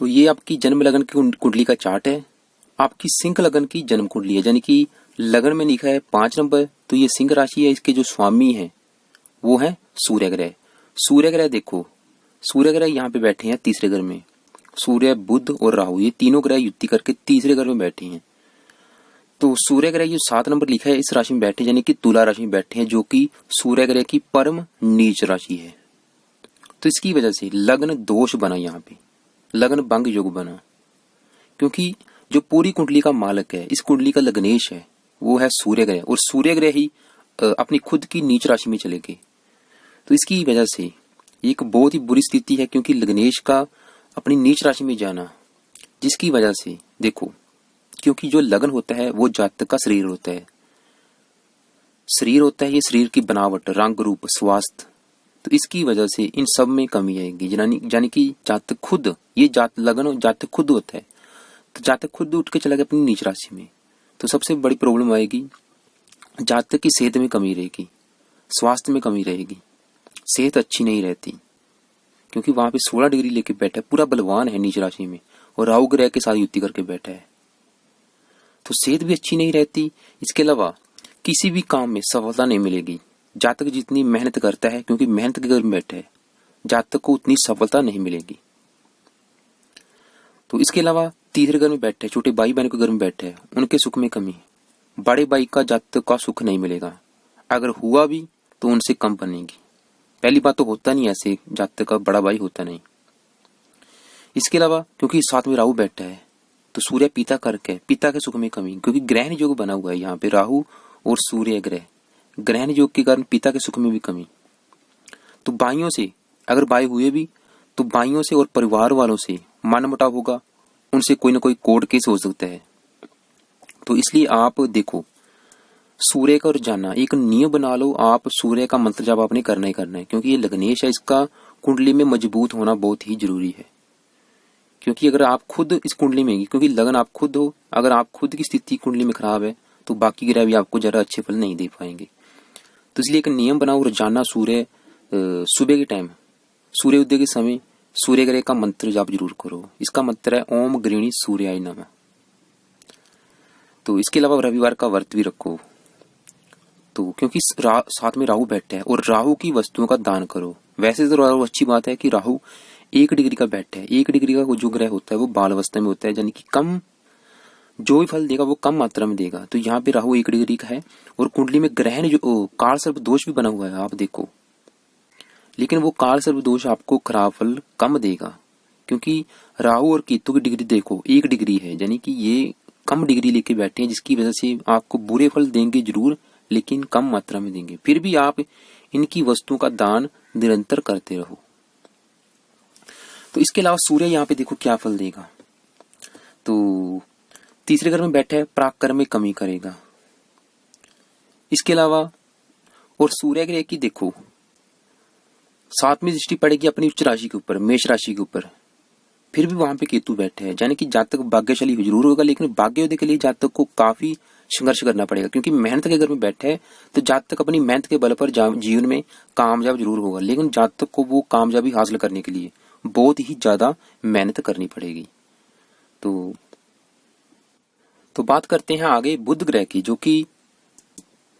तो ये आपकी जन्म लगन की कुंडली का चार्ट है। आपकी सिंह लगन की जन्म कुंडली है, यानी कि लगन में लिखा है 5 नंबर, तो ये सिंह राशि है। इसके जो स्वामी है वो है सूर्य ग्रह। सूर्य ग्रह देखो, सूर्य ग्रह यहाँ पे बैठे हैं तीसरे घर में। सूर्य, बुध और राहु, ये तीनों ग्रह युति करके तीसरे घर में बैठे हैं। तो सूर्य ग्रह जो 7 नंबर लिखा है इस राशि में बैठे, यानी कि तुला राशि में बैठे हैं, जो कि सूर्य ग्रह की परम नीच राशि है। तो इसकी वजह से लग्न दोष बना, यहाँ पे लग्न भंग योग बना, क्योंकि जो पूरी कुंडली का मालक है, इस कुंडली का लग्नेश है, वो है सूर्य ग्रह, और सूर्य ग्रह ही अपनी खुद की नीच राशि में चले गए। तो इसकी वजह से एक बहुत ही बुरी स्थिति है, क्योंकि लग्नेश का अपनी नीच राशि में जाना, जिसकी वजह से देखो, क्योंकि जो लगन होता है वो जातक का शरीर होता है। शरीर होता है ये शरीर की बनावट, रंग, रूप, स्वास्थ्य। तो इसकी वजह से इन सब में कमी आएगी, यानी कि जातक खुद, ये लगन जातक खुद होता है, तो जातक खुद उठ के चला गया अपनी नीच राशि में, तो सबसे बड़ी प्रॉब्लम आएगी। जातक की सेहत में कमी रहेगी, स्वास्थ्य में कमी रहेगी, सेहत अच्छी नहीं रहती, क्योंकि वहां पे 16 डिग्री लेके बैठा है, पूरा बलवान है नीच राशि में, और राहु ग्रह के साथ युति करके बैठा है, तो सेहत भी अच्छी नहीं रहती। इसके अलावा किसी भी काम में सफलता नहीं मिलेगी। जातक जितनी मेहनत करता है, क्योंकि मेहनत के घर में बैठा है, जातक को उतनी सफलता नहीं मिलेगी। तो इसके अलावा तीसरे घर में बैठे, छोटे भाई बहन के घर में बैठे हैं, उनके सुख में कमी। बड़े भाई का जातक का सुख नहीं मिलेगा, अगर हुआ भी तो उनसे कम बनेगी। पहली बात तो होता नहीं ऐसे, जातक का बड़ा भाई होता नहीं। इसके अलावा क्योंकि साथ में राहु बैठा है, तो सूर्य पिता करके पिता के सुख में कमी, क्योंकि ग्रहण योग बना हुआ है यहाँ पे राहु और सूर्य ग्रह, ग्रहण योग के कारण पिता के सुख में भी कमी। तो भाइयों से अगर भाई हुए भी, तो भाइयों से और परिवार वालों से मनमुटाव होगा, उनसे कोई ना कोई कोर्ट केस हो सकता है। तो इसलिए आप देखो, सूर्य का और जाना एक नियम बना लो, आप सूर्य का मंत्र जब आपने करना ही करना है, क्योंकि ये लग्नेश है, इसका कुंडली में मजबूत होना बहुत ही जरूरी है। क्योंकि अगर आप खुद इस कुंडली में, क्योंकि लगन आप खुद हो, अगर आप खुद की स्थिति कुंडली में खराब है, तो बाकी ग्रह भी आपको जरा अच्छे फल नहीं दे पाएंगे। तो इसलिए एक नियम बनाओ, रोजाना सूर्य सुबह के टाइम, सूर्य उदय के समय सूर्य ग्रह का मंत्र जाप जरूर करो। इसका मंत्र है ओम गृणी सूर्याय नमः। तो इसके अलावा रविवार का व्रत भी रखो, तो क्योंकि साथ में राहु बैठा है, और राहु की वस्तुओं का दान करो। वैसे तो राहु अच्छी बात है कि राहु 1 डिग्री का बैठा है। 1 डिग्री का जो ग्रह होता है वो बाल अवस्था में होता है, यानी कि कम जो भी फल देगा वो कम मात्रा में देगा। तो यहाँ पे राहु 1 डिग्री का है, और कुंडली में ग्रहण जो काल सर्प दोष भी बना हुआ है, आप देखो, लेकिन वो काल सर्प दोष आपको खराब फल कम देगा, क्योंकि राहु और केतु की डिग्री देखो 1 डिग्री है, यानी कि ये कम डिग्री लेके बैठे हैं, जिसकी वजह से आपको बुरे फल देंगे जरूर, लेकिन कम मात्रा में देंगे। फिर भी आप इनकी वस्तुओं का दान निरंतर करते रहो। तो इसके अलावा सूर्य यहाँ पे देखो क्या फल देगा, तो तीसरे घर में बैठा है, पराक्रम में कमी करेगा। इसके अलावा और सूर्य ग्रह की देखो 7वीं दृष्टि पड़ेगी अपनी उच्च राशि के ऊपर, मेष राशि के ऊपर, फिर भी वहां पे केतु बैठे हैं, यानी कि जातक भाग्यशाली जरूर होगा, लेकिन भाग्योदय के लिए जातक को काफी संघर्ष करना पड़ेगा, क्योंकि मेहनत के घर में बैठे है, तो जातक अपनी मेहनत के बल पर जीवन में कामयाब जरूर होगा, लेकिन जातक को वो कामयाबी हासिल करने के लिए बहुत ही ज्यादा मेहनत करनी पड़ेगी। तो बात करते हैं आगे बुध ग्रह की, जो कि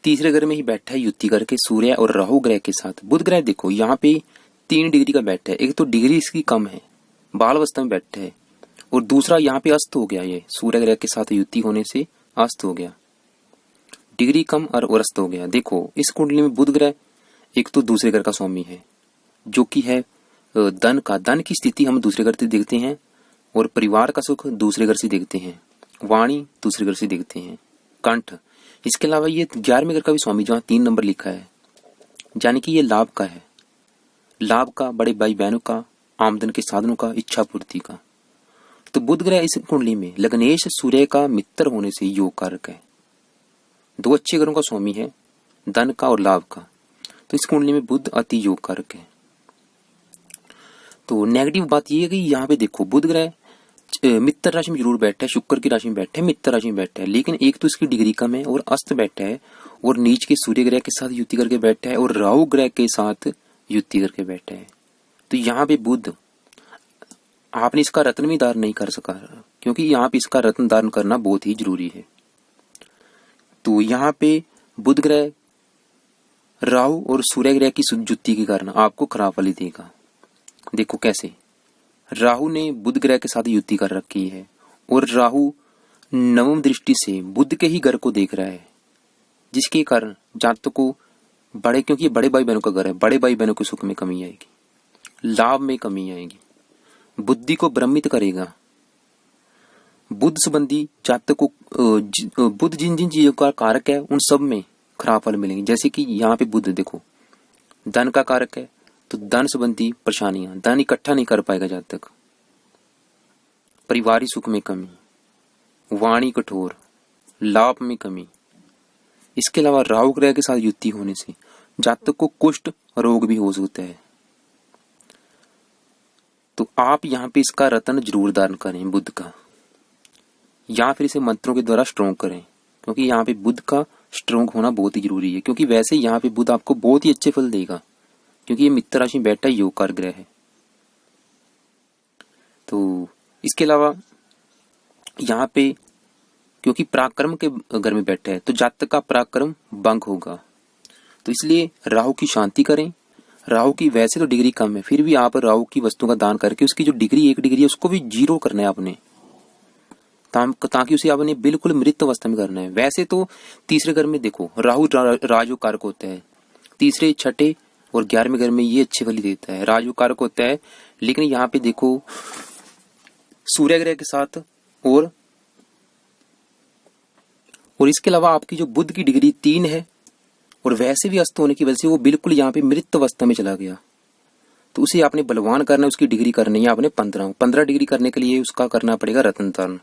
तीसरे घर में ही बैठा है युति करके सूर्य और राहु ग्रह के साथ। बुध ग्रह देखो यहाँ पे 3 डिग्री का बैठा है, एक तो डिग्री इसकी कम है, बाल अवस्था में बैठा है, और दूसरा यहाँ पे अस्त हो गया, ये सूर्य ग्रह के साथ युति होने से अस्त हो गया, डिग्री कम और अस्त हो गया। देखो इस कुंडली में बुध ग्रह एक तो दूसरे घर का स्वामी है, जो कि है धन का, धन की स्थिति हम दूसरे घर से देखते हैं, और परिवार का सुख दूसरे घर से देखते हैं, वाणी दूसरे घर से देखते हैं, कंठ। इसके अलावा ये 11वें घर का भी स्वामी, जहाँ 3 नंबर लिखा है, यानी कि ये लाभ का है, लाभ का, बड़े भाई बहनों का, आमदन के साधनों का, इच्छा पूर्ति का। तो बुध ग्रह इस कुंडली में लग्नेश सूर्य का मित्र होने से योग कारक है, 2 अच्छे ग्रहों का स्वामी है, धन का और लाभ का। तो इस कुंडली में बुध अति योग कारक है। तो नेगेटिव बात यह है कि यहाँ पे देखो बुध ग्रह मित्र राशि में जरूर बैठा है, शुक्र की राशि में बैठा है, मित्र राशि में बैठा है, लेकिन एक तो इसकी डिग्री कम है, और अस्त बैठा है, और नीच के सूर्य ग्रह के साथ युति करके बैठा है, और राहु ग्रह के साथ युति करके बैठा है। तो यहाँ पे बुध आपने इसका रत्न भी धारण नहीं कर सका, क्योंकि यहाँ पे इसका रत्न धारण करना बहुत ही जरूरी है। तो यहाँ पे बुध ग्रह राहु और सूर्य ग्रह की जुति के कारण आपको खराब फल देगा। देखो कैसे, राहु ने बुध ग्रह के साथ युति कर रखी है और राहु नवम दृष्टि से बुध के ही घर को देख रहा है, जिसके कारण जातक को क्योंकि ये बड़े भाई बहनों का घर है, बड़े भाई बहनों के सुख में कमी आएगी, लाभ में कमी आएगी, बुद्धि को भ्रमित करेगा। बुध संबंधी जातक को बुध जिन जिन चीजों का कारक है उन सब में खराब फल मिलेंगे। जैसे कि यहाँ पे बुध देखो धन का कारक है, तो धन संबंधी परेशानियां, धन इकट्ठा नहीं कर पाएगा जातक, पारिवारिक सुख में कमी, वाणी कठोर, लाभ में कमी। इसके अलावा राहु ग्रह के साथ युति होने से जातक को कुष्ठ रोग भी हो सकता है। तो आप यहाँ पे इसका रत्न जरूर धारण करें बुध का, या फिर इसे मंत्रों के द्वारा स्ट्रोंग करें, क्योंकि यहाँ पे बुध का स्ट्रोंग होना बहुत ही जरूरी है। क्योंकि वैसे यहाँ पे बुध आपको बहुत ही अच्छे फल देगा, क्योंकि ये मित्र राशि में बैठा योग कार ग्रह है। तो इसके अलावा यहाँ पे क्योंकि पराक्रम के घर में बैठा है, तो जातक का पराक्रम भंग होगा। तो इसलिए राहु की शांति करें। राहु की वैसे तो डिग्री कम है, फिर भी आप राहु की वस्तु का दान करके उसकी जो डिग्री 1 डिग्री है उसको भी 0 करना है आपने, ताकि उसे आपने बिल्कुल मृत अवस्था में करना है। वैसे तो तीसरे घर में देखो राहु राजयोग कारक होता है, तीसरे छठे और 11वें घर में ये अच्छे फल देता है, राजयोग कारक होता है। लेकिन यहाँ पे देखो सूर्य ग्रह के साथ और इसके अलावा आपकी जो बुध की डिग्री 3 है और वैसे भी अस्त होने की वजह से वो बिल्कुल यहाँ पे मृत अवस्था में चला गया। तो उसे आपने बलवान करना है, उसकी डिग्री करनी है आपने 15 डिग्री करने के लिए उसका करना पड़ेगा रत्न धारण।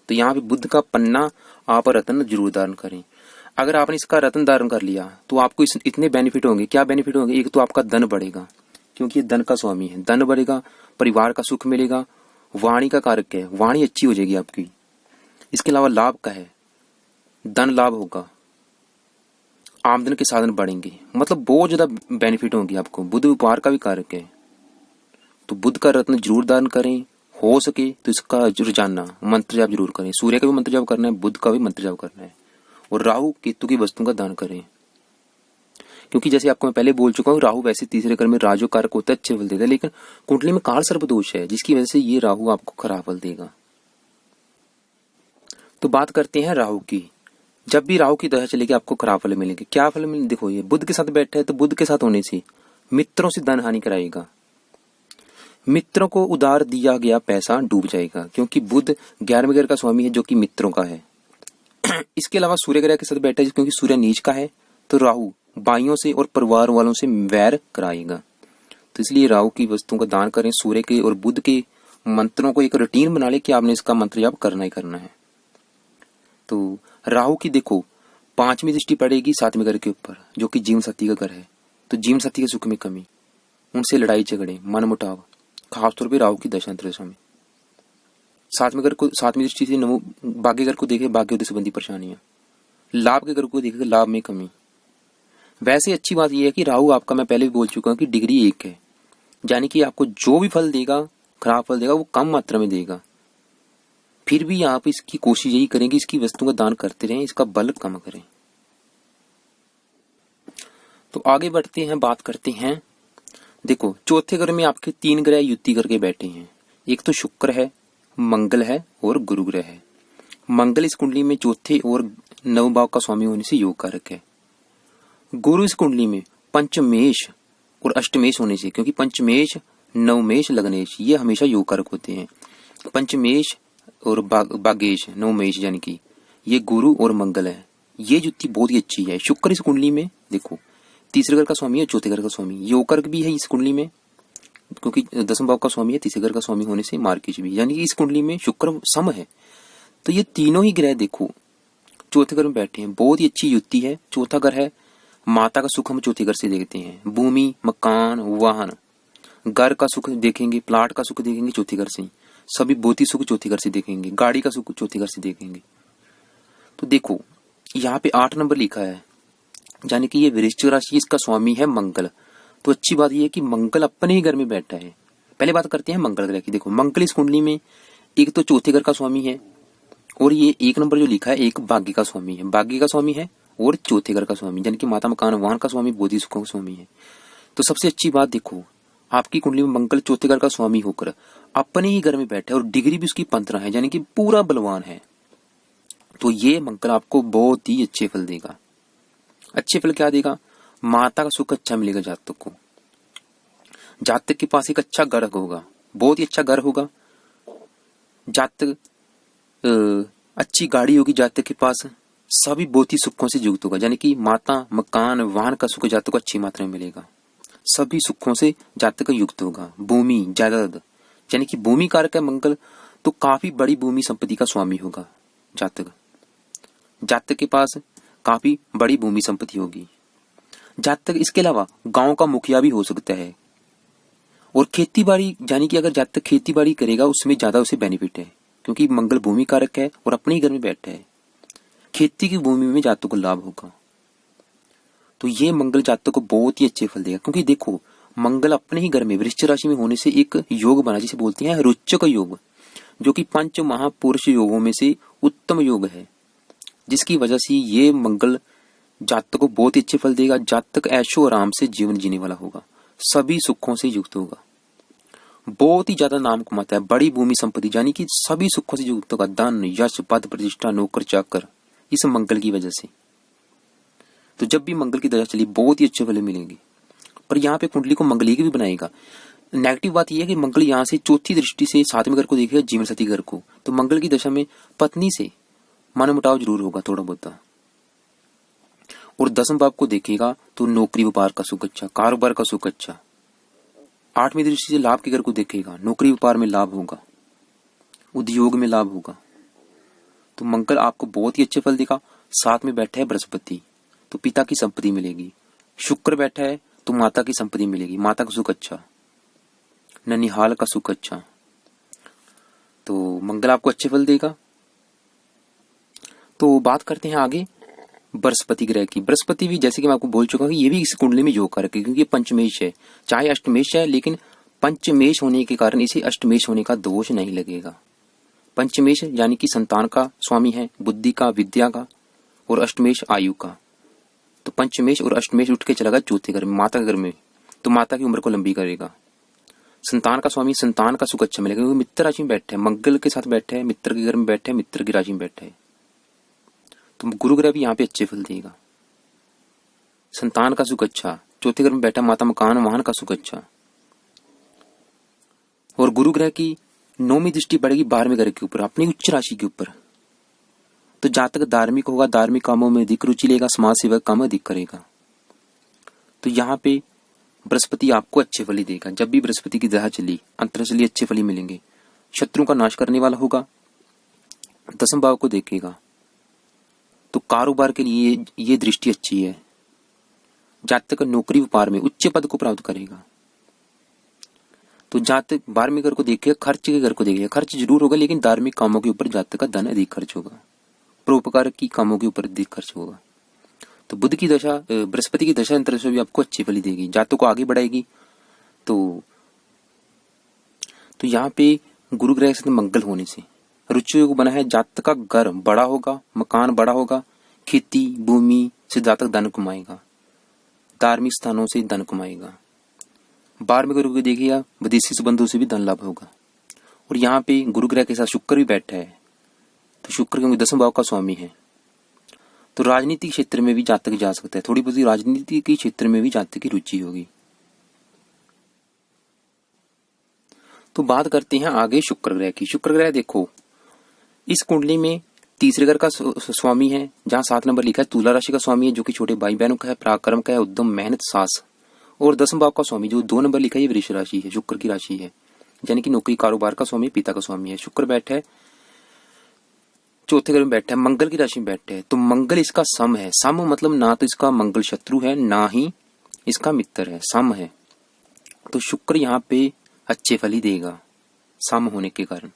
तो यहाँ पे बुध का पन्ना आप रत्न जरूर धारण करें। अगर आपने इसका रत्न धारण कर लिया तो आपको इतने बेनिफिट होंगे। क्या बेनिफिट होंगे? एक तो आपका धन बढ़ेगा, क्योंकि ये धन का स्वामी है, धन बढ़ेगा, परिवार का सुख मिलेगा, वाणी का कारक है, वाणी अच्छी हो जाएगी आपकी। इसके अलावा लाभ का है, धन लाभ होगा, आमदन के साधन बढ़ेंगे, मतलब बहुत ज्यादा बेनिफिट होंगे आपको। बुध उपहार का भी कारक है, तो बुध का रत्न जरूर दान करें। हो सके तो इसका रोजाना मंत्र जाप जरूर करें। सूर्य का भी मंत्र जाप करना है, बुध का भी मंत्र जाप करना है, और राहु केतु की वस्तुओं का दान करें। क्योंकि जैसे आपको मैं पहले बोल चुका हूँ, राहु वैसे तीसरे घर में राजयोग कारक होता है, अच्छे फल देता है, लेकिन कुंडली में काल सर्प दोष है, जिसकी वजह से ये राहु आपको खराब फल देगा। तो बात करते हैं राहु की। जब भी राहु की दशा चलेगी आपको खराब फल मिलेंगे। क्या फल मिलेंगे? देखो ये बुध के साथ बैठा है, तो बुध के साथ होने से मित्रों से धन हानि कराएगा, मित्रों को उधार दिया गया पैसा डूब जाएगा, क्योंकि बुध 11वें घर का स्वामी है जो कि मित्रों का है। इसके अलावा सूर्य ग्रह के साथ बैठा है, क्योंकि सूर्य नीच का है, तो राहु भाइयों से और परिवार वालों से वैर कराएगा। तो इसलिए राहु की वस्तुओं का दान करें। सूर्य के और बुध के मंत्रों को एक रूटीन बना ले कि आपने इसका मंत्र जाप करना ही करना है। तो राहु की देखो 5वीं दृष्टि पड़ेगी 7वें घर के ऊपर, जो कि जीवन साथी का घर है। तो जीवन साथी के सुख में कमी, उनसे लड़ाई झगड़े, मनमुटाव, खासतौर पे राहु की दशा में। 7वें घर को 7वीं दृष्टि से भाग्य घर को देखे, भाग्योदय संबंधी परेशानियां, लाभ के घर को देखे, लाभ में कमी। वैसे अच्छी बात यह है कि राहु आपका, मैं पहले भी बोल चुका हूं कि डिग्री 1 है, यानी कि आपको जो भी फल देगा, खराब फल देगा, वो कम मात्रा में देगा। फिर भी आप इसकी कोशिश यही करेंगे, इसकी वस्तुओं का दान करते रहें, इसका बल कम करें। तो आगे बढ़ते हैं, बात करते हैं। देखो चौथे घर में आपके 3 ग्रह युति करके बैठे हैं। एक तो शुक्र है, मंगल है और गुरु ग्रह है। मंगल इस कुंडली में चौथे और 9 भाव का स्वामी होने से योग कारक है। गुरु इस कुंडली में पंचमेश और अष्टमेश होने से, क्योंकि पंचमेश, नवमेश, लग्नेश ये हमेशा योग कारक होते हैं। पंचमेश और भाग्येश, नवमेश, यानी कि ये गुरु और मंगल है। ये युति बहुत ही अच्छी है। शुक्र इस कुंडली में देखो तीसरे घर का स्वामी है, चौथे घर का स्वामी, योग कारक भी है इस कुंडली में, क्योंकि 10वें भाव का स्वामी है, तीसरे घर का स्वामी होने से मार्केश भी, यानी कि इस कुंडली में शुक्र सम है। तो ये तीनों ही ग्रह देखो चौथे घर में बैठे हैं, बहुत ही अच्छी युति है। चौथा घर है माता का सुख, हम चौथे घर से देखते हैं। भूमि, मकान, वाहन, घर का सुख देखेंगे, प्लाट का सुख देखेंगे चौथे घर से, सभी भौतिक सुख चौथे घर से देखेंगे, गाड़ी का सुख चौथे घर से देखेंगे। तो देखो यहाँ पे 8 नंबर लिखा है, यानी कि ये वृश्चिक राशि, इसका स्वामी है मंगल। तो अच्छी बात यह है कि मंगल अपने ही घर में बैठा है, पहले बात करते हैं मंगल ग्रह की। देखो मंगल इस कुंडली में एक तो चौथे घर का स्वामी है, और ये 1 नंबर जो लिखा है एक भाग्य का स्वामी है, भाग्य का स्वामी है और चौथे घर का स्वामी, यानी कि माता मकान वाहन का स्वामी, बोधि सुखों का स्वामी है। तो सबसे अच्छी बात देखो, आपकी कुंडली में मंगल चौथे घर का स्वामी होकर अपने ही घर में बैठे और डिग्री भी उसकी 15 है, यानी कि पूरा बलवान है। तो ये मंगल आपको बहुत ही अच्छे फल देगा। अच्छे फल क्या देगा? माता का सुख अच्छा मिलेगा जातक को। जातक के पास एक अच्छा घर होगा, बहुत ही अच्छा घर होगा। जातक अच्छी गाड़ी होगी जातक के पास, सभी बहुत ही सुखों से युक्त होगा, यानी कि माता मकान वाहन का सुख जातक को अच्छी मात्रा में मिलेगा। सभी सुखों से जातक युक्त होगा। भूमि जायदाद, यानी कि भूमि कारक है मंगल, तो काफी बड़ी भूमि संपत्ति का स्वामी होगा जातक। जातक के पास काफी बड़ी भूमि संपत्ति होगी। जातक इसके अलावा गांव का मुखिया भी हो सकता है। और खेती बाड़ी, यानी कि अगर जातक खेती बाड़ी करेगा उसमें ज्यादा उसे बेनिफिट है, क्योंकि मंगल भूमि कारक है और अपने ही घर में बैठा है। खेती की भूमि में जातक को लाभ होगा। तो ये मंगल जातक को बहुत ही अच्छे फल देगा, क्योंकि देखो मंगल अपने ही घर में वृश्चिक राशि में होने से एक योग बना, जिसे बोलते हैं रोचक योग, जो कि 5 महापुरुष योगों में से उत्तम योग है, जिसकी वजह से ये मंगल जातक को बहुत ही अच्छे फल देगा। जातक ऐशो आराम से जीवन जीने वाला होगा, सभी सुखों से युक्त होगा, बहुत ही ज्यादा नाम कमाता है, बड़ी भूमि संपत्ति, यानी कि सभी सुखों से युक्त होगा। धन यश पद प्रतिष्ठा नौकर चाकर, इस मंगल की वजह से। तो जब भी मंगल की दशा चली बहुत ही अच्छे फल मिलेंगे। पर यहाँ पे कुंडली को मंगल भी बनाएगा। नेगेटिव बात यह है कि मंगल यहाँ से चौथी दृष्टि से 7वें घर को देखेगा, जीवन साथी घर को। तो मंगल की दशा में पत्नी से मनमुटाव जरूर होगा थोड़ा बहुत। और 10वें भाव को देखेगा तो नौकरी व्यापार का सुख अच्छा, कारोबार का सुख अच्छा। 8वीं दृष्टि से लाभ के घर को देखेगा, नौकरी व्यापार में लाभ होगा, उद्योग में लाभ होगा। तो मंगल आपको बहुत ही अच्छे फल देगा। साथ में बैठा है बृहस्पति, तो पिता की संपत्ति मिलेगी। शुक्र बैठा है तो माता की संपत्ति मिलेगी, माता का सुख अच्छा, ननिहाल का सुख अच्छा। तो मंगल आपको अच्छे फल देगा। तो बात करते हैं आगे बृहस्पति ग्रह की। बृहस्पति भी जैसे कि मैं आपको बोल चुका हूं कि ये भी इस कुंडली में योग कारक है, क्योंकि पंचमेश है, चाहे अष्टमेश है, लेकिन पंचमेश होने के कारण इसे अष्टमेश होने का दोष नहीं लगेगा। पंचमेश यानी कि संतान का स्वामी है, बुद्धि का, विद्या का, और अष्टमेश आयु का। तो पंचमेश और अष्टमेश उठ के चलेगा चौथे घर में, माता घर में, तो माता की उम्र को लंबी करेगा। संतान का स्वामी, संतान का सुख अच्छा मिलेगा, क्योंकि मित्र राशि में बैठे है, मंगल के साथ बैठे है, मित्र के घर में बैठे है, मित्र की राशि में बैठे है। तो गुरु ग्रह भी यहाँ पे अच्छे फल देगा। संतान का सुख अच्छा, चौथे घर में बैठा, माता मकान वाहन का सुख अच्छा। और गुरु ग्रह की 9वीं दृष्टि पड़ेगी 12वें घर के ऊपर, अपनी उच्च राशि के ऊपर। तो जातक धार्मिक होगा, धार्मिक कामों में अधिक रुचि लेगा, समाज सेवा काम अधिक करेगा। तो यहाँ पे बृहस्पति आपको अच्छे फल ही देगा। जब भी बृहस्पति की दशा चली, अंतर चली, अच्छे फल ही मिलेंगे। शत्रुओं का नाश करने वाला होगा। 10वें भाव को देखेगा तो कारोबार के लिए ये दृष्टि अच्छी है। जातक नौकरी व्यापार में उच्च पद को प्राप्त करेगा। तो जातक 12वें घर को देखेगा, खर्च के घर को देखेगा। खर्च जरूर होगा, लेकिन धार्मिक कामों के ऊपर जातक का धन अधिक खर्च होगा, परोपकार की कामों के ऊपर अधिक खर्च होगा। तो बुध की दशा, बृहस्पति की दशा अंतर से भी आपको अच्छी फली देगी, जातक को आगे बढ़ाएगी। तो यहाँ पे गुरु ग्रह से मंगल होने से रुचि योग बना है। जातक का घर बड़ा होगा, मकान बड़ा होगा, खेती भूमि से जातक धन कमाएगा, धार्मिक स्थानों से धन कमाएगा। 12वें गुरु को देखिएगा, विदेशी संबंधों से भी धन लाभ होगा। और यहाँ पे गुरु ग्रह के साथ शुक्र भी बैठा है, तो शुक्र क्योंकि 10वें भाव का स्वामी है, तो राजनीतिक क्षेत्र में भी जातक जा सकता है। थोड़ी बहुत राजनीति के क्षेत्र में भी जातक की रुचि होगी। तो बात करते हैं आगे शुक्र ग्रह की। शुक्र ग्रह देखो इस कुंडली में तीसरे घर का स्वामी है, जहां 7 नंबर लिखा है तुला राशि का स्वामी है, जो कि छोटे भाई बहनों का है, पराक्रम का है, उद्यम मेहनत साहस। और 10वें भाव का स्वामी जो 2 नंबर लिखा है, ये वृष राशि है, शुक्र की राशि है, यानी कि नौकरी कारोबार का स्वामी, पिता का स्वामी है। शुक्र बैठा है चौथे घर में, बैठा है मंगल की राशि में बैठा है। तो मंगल इसका सम है। सम मतलब ना तो इसका मंगल शत्रु है, ना ही इसका मित्र है, सम है। तो शुक्र यहाँ पे अच्छे फल ही देगा सम होने के कारण,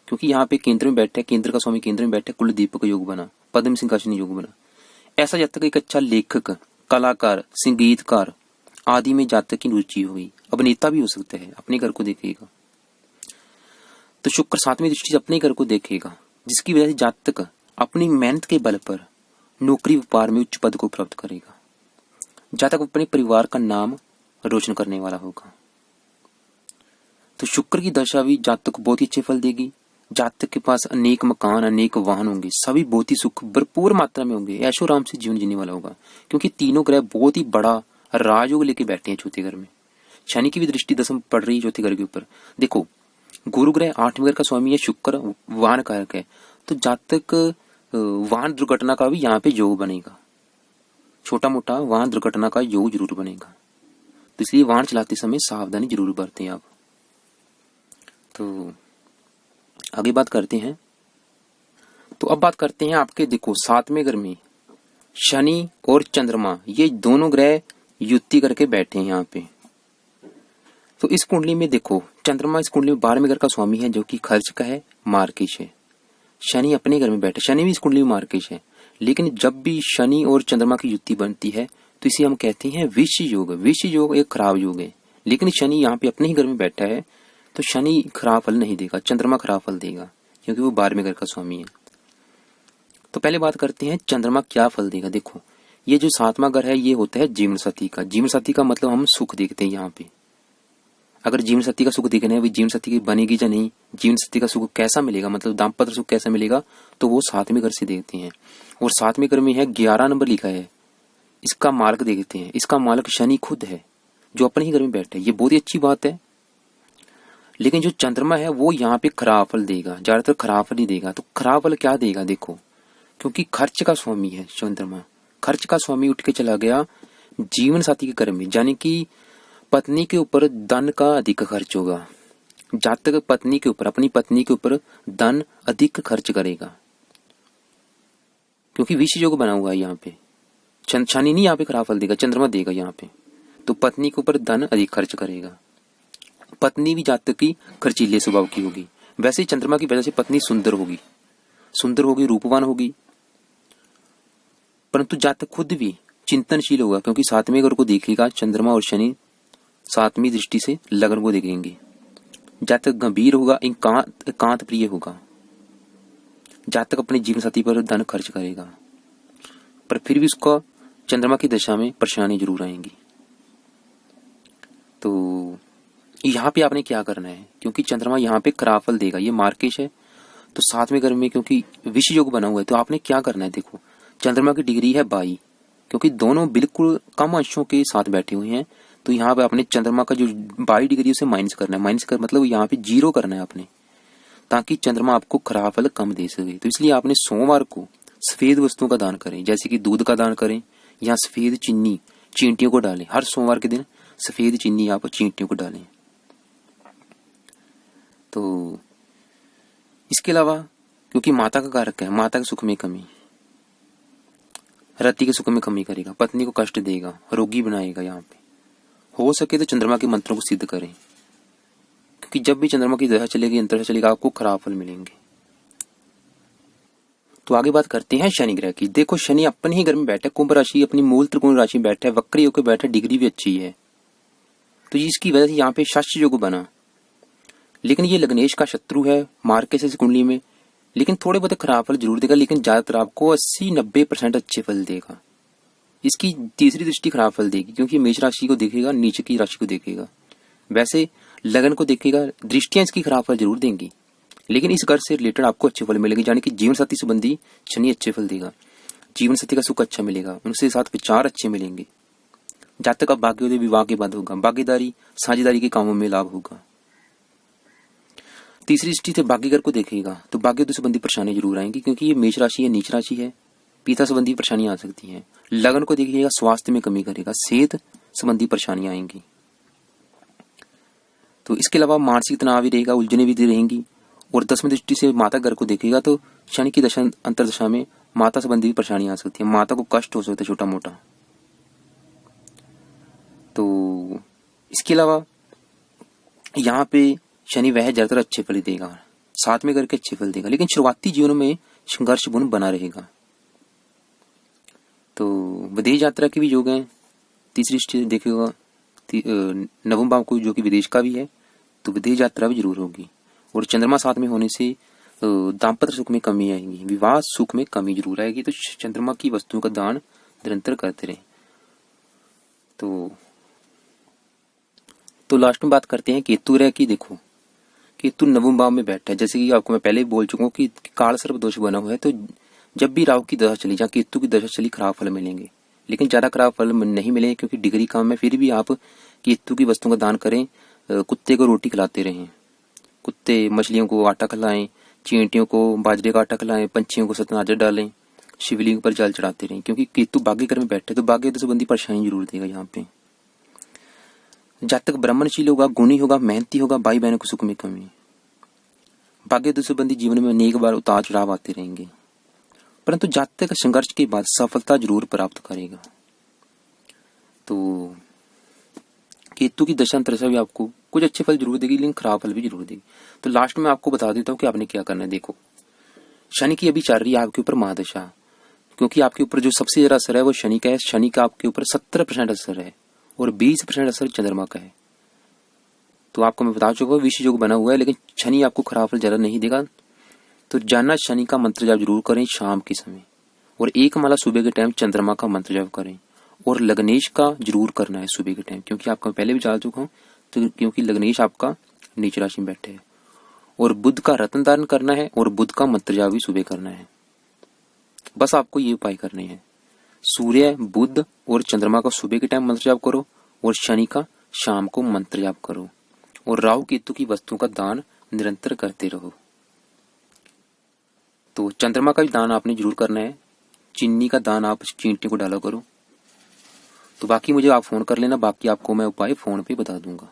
क्योंकि यहाँ पे केंद्र में बैठा है, केंद्र का स्वामी केंद्र में बैठा है, कुलदीपक योग बना, पद्म सिंहासन योग बना। ऐसा जातक एक अच्छा लेखक, कलाकार, संगीतकार आदि में जातक की रुचि हुई, अभिनेता भी हो सकता है, अपने घर को देखेगा। तो शुक्र सातवीं दृष्टि से अपने घर को देखेगा, जिसकी वजह से जातक अपनी मेहनत के बल पर नौकरी व्यापार में उच्च पद को प्राप्त करेगा। जातक अपने परिवार का नाम रोशन करने वाला होगा। तो शुक्र की दशा भी जातक को बहुत ही अच्छे फल देगी। जातक के पास अनेक मकान, अनेक वाहन होंगे, सभी बहुत ही सुख भरपूर मात्रा में होंगे, ऐशो आराम से जीवन जीने वाला होगा। क्योंकि तीनों ग्रह बहुत ही बड़ा राजयोग लेके बैठे हैं चौथे घर में। शनि की भी दृष्टि दसम पड़ रही है चौथे घर के ऊपर। देखो, गुरु ग्रह 8वें घर का स्वामी है, शुक्र वाहन कारक है, तो जातक वाहन दुर्घटना का भी यहाँ पे योग बनेगा। छोटा मोटा वाहन दुर्घटना का योग जरूर बनेगा, तो इसलिए वाहन चलाते समय सावधानी जरूर बरतें आप। तो आगे बात करते हैं। तो अब बात करते हैं आपके, देखो 7वें घर में शनि और चंद्रमा, ये दोनों ग्रह युति करके बैठे हैं यहाँ पे। तो इस कुंडली में देखो, चंद्रमा इस कुंडली में 12वें घर का स्वामी है, जो कि खर्च का है, मार्केश है। शनि अपने घर में बैठे, शनि भी इस कुंडली में मार्केश है। लेकिन जब भी शनि और चंद्रमा की युति बनती है तो इसे हम कहते हैं विष योग। विष योग एक खराब योग है, लेकिन शनि यहाँ पे अपने ही घर में बैठा है, तो शनि खराब फल नहीं देगा, चंद्रमा खराब फल देगा, क्योंकि वो 12वें घर का स्वामी है। तो पहले बात करते हैं चंद्रमा क्या फल देगा। देखो, ये जो 7वां घर है, ये होता है जीवन साथी का। जीवन साथी का मतलब हम सुख देखते हैं यहाँ पे। अगर जीवन साथी का सुख देखना है, जीवन साथी की बनेगी या नहीं, जीवन साथी का सुख कैसा मिलेगा, मतलब दाम्पत्य सुख कैसा मिलेगा, तो वो 7वें घर से देखते हैं। और 7वें घर में है 11 नंबर लिखा है, इसका मालक देखते हैं। इसका मालक शनि खुद है, जो अपने ही घर में बैठे। ये बहुत ही अच्छी बात है। लेकिन जो चंद्रमा है वो यहाँ पे खराब फल देगा, ज्यादातर खराब फल ही देगा। तो खराब फल क्या देगा, देखो, क्योंकि खर्च का स्वामी है चंद्रमा। खर्च का स्वामी उठ के चला गया जीवन साथी के घर में, यानी कि पत्नी के ऊपर धन का अधिक खर्च होगा। जातक पत्नी के ऊपर, अपनी पत्नी के ऊपर धन अधिक खर्च करेगा, क्योंकि विष योग बना हुआ है यहाँ पे। शनि नहीं यहाँ पे खराब फल देगा, चंद्रमा देगा यहाँ पे। तो पत्नी के ऊपर धन अधिक खर्च करेगा। पत्नी भी जातक की खर्चीले स्वभाव की होगी। वैसे ही चंद्रमा की वजह से पत्नी सुंदर होगी, रूपवान होगी। परंतु जातक खुद भी चिंतनशील होगा, क्योंकि 7वें घर को देखेगा चंद्रमा और शनि, 7वीं दृष्टि से लगन को देखेंगे। जातक गंभीर होगा, एकांत प्रिय होगा। जातक अपने जीवन साथी पर धन खर्च करेगा, पर फिर भी उसको चंद्रमा की दशा में परेशानी जरूर आएंगी। तो यहाँ पे आपने क्या करना है, क्योंकि चंद्रमा यहाँ पे खराब फल देगा, ये मार्केश है। तो 7वें घर में क्योंकि विष योग बना हुआ है, तो आपने क्या करना है, देखो, चंद्रमा की डिग्री है 22, क्योंकि दोनों बिल्कुल कम अंशों के साथ बैठे हुए हैं। तो यहाँ पे आपने चंद्रमा का जो 22 डिग्री उसे माइनस करना है। माइनस कर मतलब यहाँ पे 0 करना है आपने, ताकि चंद्रमा आपको खराब फल कम दे सके। तो इसलिए आपने सोमवार को सफेद वस्तुओं का दान करें, जैसे कि दूध का दान करें या सफेद चीनी चींटियों को डालें। हर सोमवार के दिन सफेद चीनी आप चींटियों को डालें। तो इसके अलावा क्योंकि माता का कारक है, माता के सुख में कमी, रति के सुख में कमी करेगा, पत्नी को कष्ट देगा, रोगी बनाएगा। यहाँ पे हो सके तो चंद्रमा के मंत्रों को सिद्ध करें, क्योंकि जब भी चंद्रमा की दशा चलेगी, अंतर चलेगा, आपको खराब फल मिलेंगे। तो आगे बात करते हैं शनि ग्रह की। देखो, शनि अपने ही घर में बैठा है, कुंभ राशि, अपनी मूल त्रिकोण राशि में बैठा है, वक्री होकर बैठा, डिग्री भी अच्छी है। तो इसकी वजह से यहाँ पे शस्त्र योग बना। लेकिन ये लग्नेश का शत्रु है, मार्केश से कुंडली में, लेकिन थोड़े बहुत खराब फल जरूर देगा, लेकिन ज्यादातर आपको 80-90% अच्छे फल देगा। इसकी तीसरी दृष्टि खराब फल देगी, क्योंकि मेष राशि को देखेगा, नीचे की राशि को देखेगा। वैसे लगन को देखेगा, दृष्टियां इसकी खराब फल जरूर देंगी, लेकिन इस घर से रिलेटेड आपको अच्छे फल मिलेंगे। यानी कि जीवन साथी संबंधी शनि अच्छे फल देगा, जीवन साथी का सुख अच्छा मिलेगा, उनसे साथ विचार अच्छे मिलेंगे। जातक का भाग्योदय विवाह के बाद होगा, भागीदारी साझेदारी के कामों में लाभ होगा। तीसरी दृष्टि से भाग्यगर को देखेगा, तो भाग्योदय संबंधी परेशानी जरूर आएंगी, क्योंकि ये मेष राशि है, नीच राशि है, पिता संबंधी परेशानियां आ सकती हैं। लगन को देखिएगा, स्वास्थ्य में कमी करेगा, सेहत संबंधी परेशानियां आएंगी। तो इसके अलावा मानसिक तनाव भी रहेगा, उलझने भी रहेंगी। और 10वीं दृष्टि से माता घर को देखेगा, तो शनि की दशा अंतरदशा में माता संबंधी परेशानियां आ सकती है, माता को कष्ट हो सकता है छोटा मोटा। तो इसके अलावा यहाँ पे शनि वह ज्यादातर अच्छे फल देगा, 7वें घर के अच्छे फल देगा, लेकिन शुरुआती जीवन में संघर्षपूर्ण बना रहेगा। तो विदेश यात्रा के भी योग हैं, तीसरी दृष्टि से देखेगा 9वें भाव को, जो कि विदेश का भी है, तो विदेश यात्रा भी जरूर होगी। और चंद्रमा साथ में होने से दाम्पत्य सुख में कमी आएगी, विवाह सुख में कमी जरूर आएगी। तो चंद्रमा की वस्तुओं का दान निरंतर करते रहें। तो लास्ट में बात करते हैं केतु ग्रह की। देखो केतु नवम भाव में बैठा है, जैसे कि आपको मैं पहले बोल चुका हूँ कि काल सर्प दोष बना हुआ है। तो जब भी राहु की दशा चली, जहाँ केतु की दशा चली, खराब फल मिलेंगे, लेकिन ज्यादा खराब फल नहीं मिलेंगे क्योंकि डिग्री कम है। फिर भी आप केतु की वस्तुओं का दान करें। कुत्ते को रोटी खिलाते रहें, कुत्ते मछलियों को आटा खिलाएं, चींटियों को बाजरे का आटा खिलाएं, पंछियों को सतनाजर डालें, शिवलिंग पर जल चढ़ाते रहें, क्योंकि केतु भाग्य घर में बैठे तो भाग्य संबंधी परेशानी जरूर देगा। यहाँ पे जातक ब्राह्मणशील होगा, गुणी होगा, मेहनती होगा, भाई बहनों को सुख में कमी। भाग्य संबंधी जीवन में अनेक बार उतार चढ़ाव आते रहेंगे, परंतु जातक संघर्ष के बाद सफलता जरूर प्राप्त करेगा। तो केतु की दशांतर से भी आपको कुछ अच्छे फल जरूर देगी, लेकिन खराब फल भी जरूर देगी। तो लास्ट में आपको बता देता हूँ कि आपने क्या करना है। देखो शनि की अभी चल रही है आपके ऊपर महादशा, क्योंकि आपके ऊपर जो सबसे ज्यादा असर है वो शनि का है। शनि का आपके ऊपर 70% असर है और 20% असर चंद्रमा का है। तो आपको मैं बता चुका हूँ विष योग बना हुआ है, लेकिन शनि आपको खराब फल ज्यादा नहीं देगा। तो जानना शनि का मंत्र जाप जरूर करें शाम के समय, और एक माला सुबह के टाइम चंद्रमा का मंत्र जाप करें, और लग्नेश का जरूर करना है सुबह के टाइम, क्योंकि आपको पहले भी बता चुका हूँ। तो क्योंकि लग्नेश आपका नीच राशि में बैठे है। और बुध का रत्न दान करना है, और बुध का मंत्र जाप भी सुबह करना है। बस आपको ये उपाय करने हैं। सूर्य, बुध और चंद्रमा का सुबह के टाइम मंत्र जाप करो, और शनि का शाम को मंत्र जाप करो, और राहु केतु की वस्तुओं का दान निरंतर करते रहो। तो चंद्रमा का भी दान आपने जरूर करना है। चीनी का दान आप चींटी को डाला करो। तो बाकी मुझे आप फोन कर लेना, बाकी आपको मैं उपाय फोन पे बता दूंगा।